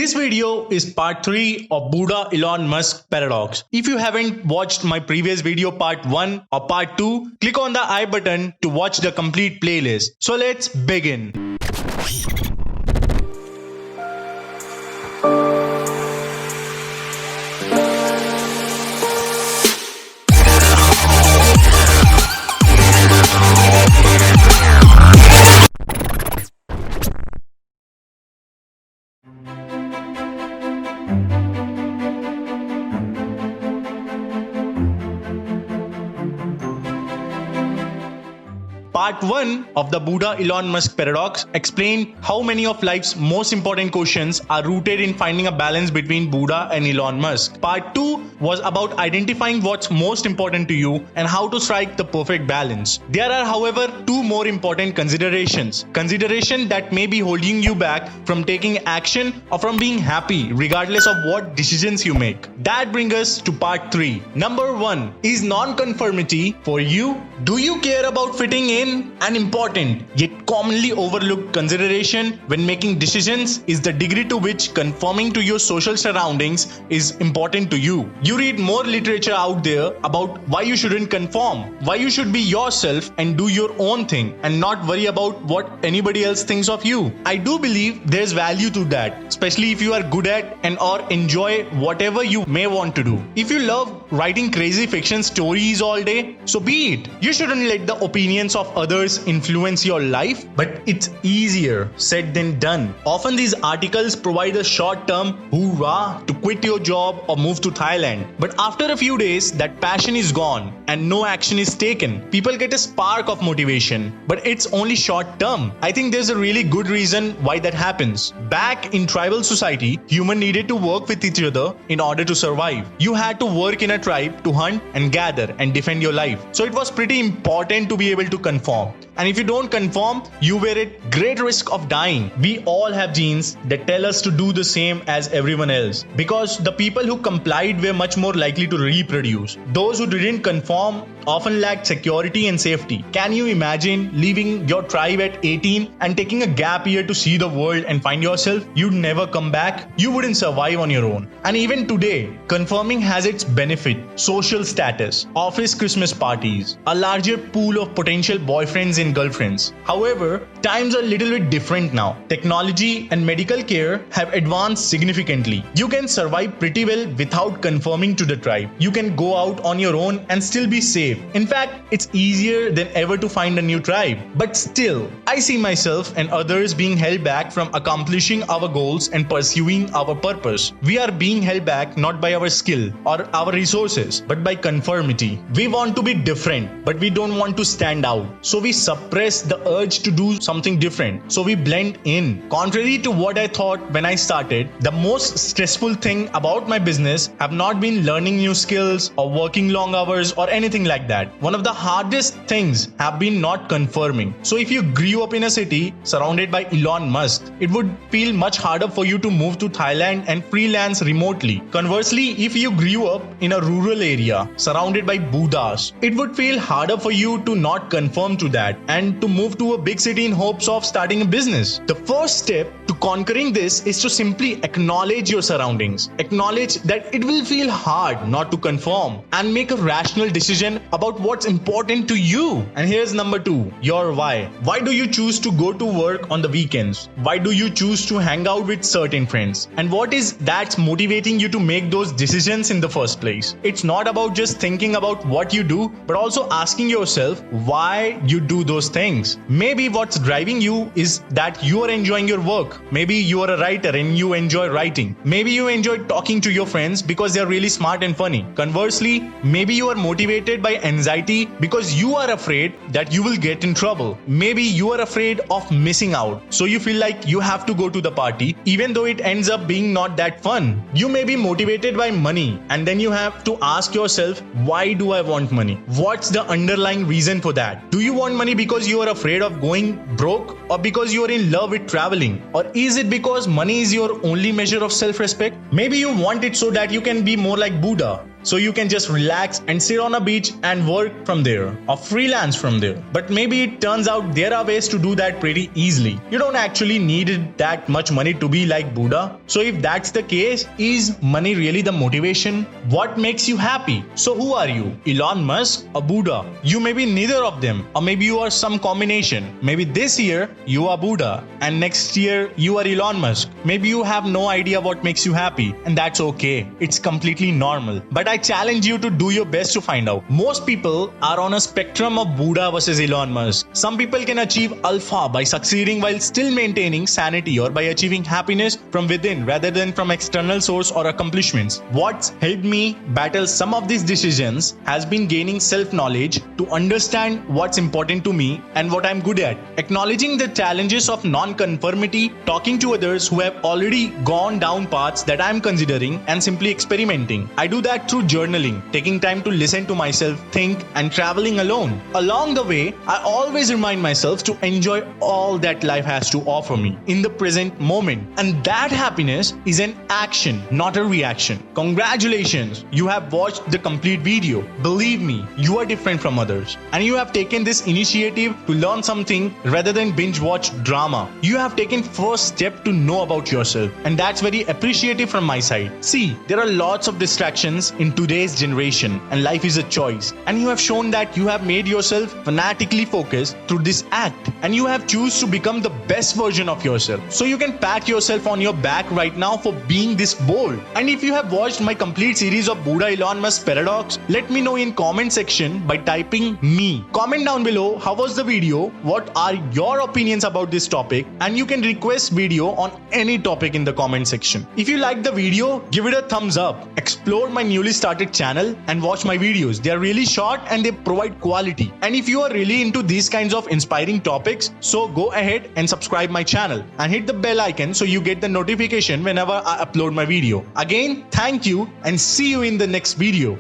This video is part 3 of Buddha-Elon Paradox. If you haven't watched my previous video part 1 or part 2, click on the I button to watch the complete playlist. So let's begin. Part 1 of the Buddha-Elon Paradox explained how many of life's most important questions are rooted in finding a balance between Buddha and Elon Musk. Part 2 was about identifying what's most important to you and how to strike the perfect balance. There are, however, two more important considerations. Consideration that may be holding you back from taking action or from being happy regardless of what decisions you make. That brings us to part 3. Number 1. Is non-conformity for you? Do you care about fitting in? An important yet commonly overlooked consideration when making decisions is the degree to which conforming to your social surroundings is important to you. You read more literature out there about why you shouldn't conform, why you should be yourself and do your own thing and not worry about what anybody else thinks of you. I do believe there's value to that, especially if you are good at and or enjoy whatever you may want to do. If you love writing crazy fiction stories all day, so be it. You shouldn't let the opinions of others influence your life, but it's easier said than done. Often these articles provide a short-term hoorah to quit your job or move to Thailand. But after a few days, that passion is gone and no action is taken. People get a spark of motivation, but it's only short-term. I think there's a really good reason why that happens. Back in tribal society, humans needed to work with each other in order to survive. You had to work in a tribe to hunt and gather and defend your life. So it was pretty important to be able to conform. And if you don't conform, you were at great risk of dying. We all have genes that tell us to do the same as everyone else, because the people who complied were much more likely to reproduce. Those who didn't conform often lacked security and safety. Can you imagine leaving your tribe at 18 and taking a gap year to see the world and find yourself? You'd never come back. You wouldn't survive on your own. And even today, conforming has its benefit: social status, office Christmas parties, a larger pool of potential boyfriends and girlfriends. However, times are a little bit different now. Technology and medical care have advanced significantly. You can survive pretty well without conforming to the tribe. You can go out on your own and still be safe. In fact, it's easier than ever to find a new tribe. But still, I see myself and others being held back from accomplishing our goals and pursuing our purpose. We are being held back not by our skill or our resources, but by conformity. We want to be different, but we don't want to stand out. So we suppress the urge to do something different. So we blend in. Contrary to what I thought when I started, the most stressful thing about my business have not been learning new skills or working long hours or anything like that. One of the hardest things have been not conforming. So if you grew up in a city surrounded by Elon Musk, it would feel much harder for you to move to Thailand and freelance remotely. Conversely, if you grew up in a rural area surrounded by Buddhas, it would feel harder for you to not conform to that and to move to a big city in hopes of starting a business. The first step to conquering this is to simply acknowledge your surroundings. Acknowledge that it will feel hard not to conform and make a rational decision about what's important to you. And here's number 2, your why. Why do you choose to go to work on the weekends? Why do you choose to hang out with certain friends? And what is that's motivating you to make those decisions in the first place? It's not about just thinking about what you do, but also asking yourself why you do those things. Maybe what's driving you is that you are enjoying your work. Maybe you are a writer and you enjoy writing. Maybe you enjoy talking to your friends because they're really smart and funny. Conversely, maybe you are motivated by anxiety because you are afraid that you will get in trouble. Maybe you are afraid of missing out, so you feel like you have to go to the party even though it ends up being not that fun. You may be motivated by money, and then you have to ask yourself, why do I want money? What's the underlying reason for that? Do you want money because you are afraid of going broke, or because you are in love with traveling? Or is it because money is your only measure of self-respect? Maybe you want it so that you can be more like Buddha. So you can just relax and sit on a beach and work from there or freelance from there. But maybe it turns out there are ways to do that pretty easily. You don't actually need that much money to be like Buddha. So if that's the case, is money really the motivation? What makes you happy? So who are you? Elon Musk or Buddha? You may be neither of them, or maybe you are some combination. Maybe this year you are Buddha and next year you are Elon Musk. Maybe you have no idea what makes you happy, and that's okay. It's completely normal. But I challenge you to do your best to find out. Most people are on a spectrum of Buddha versus Elon Musk. Some people can achieve alpha by succeeding while still maintaining sanity, or by achieving happiness from within rather than from external source or accomplishments. What's helped me battle some of these decisions has been gaining self-knowledge to understand what's important to me and what I'm good at. Acknowledging the challenges of non-conformity, talking to others who have already gone down paths that I'm considering, and simply experimenting. I do that through journaling, taking time to listen to myself, think, and traveling alone. Along the way, I always remind myself to enjoy all that life has to offer me in the present moment. And that happiness is an action, not a reaction. Congratulations, you have watched the complete video. Believe me, you are different from others. And you have taken this initiative to learn something rather than binge watch drama. You have taken first step to know about yourself. And that's very appreciative from my side. See, there are lots of distractions in today's generation, and life is a choice. And you have shown that you have made yourself fanatically focused through this act, and you have choose to become the best version of yourself. So you can pat yourself on your back right now for being this bold. And if you have watched my complete series of Buddha-Elon Paradox, let me know in comment section by typing me. Comment down below how was the video, what are your opinions about this topic, and you can request video on any topic in the comment section. If you like the video, give it a thumbs up. Explore my newly started channel and watch my videos. They are really short and they provide quality. And if you are really into these kinds of inspiring topics, so go ahead and subscribe my channel and hit the bell icon so you get the notification whenever I upload my video. Again, thank you and see you in the next video.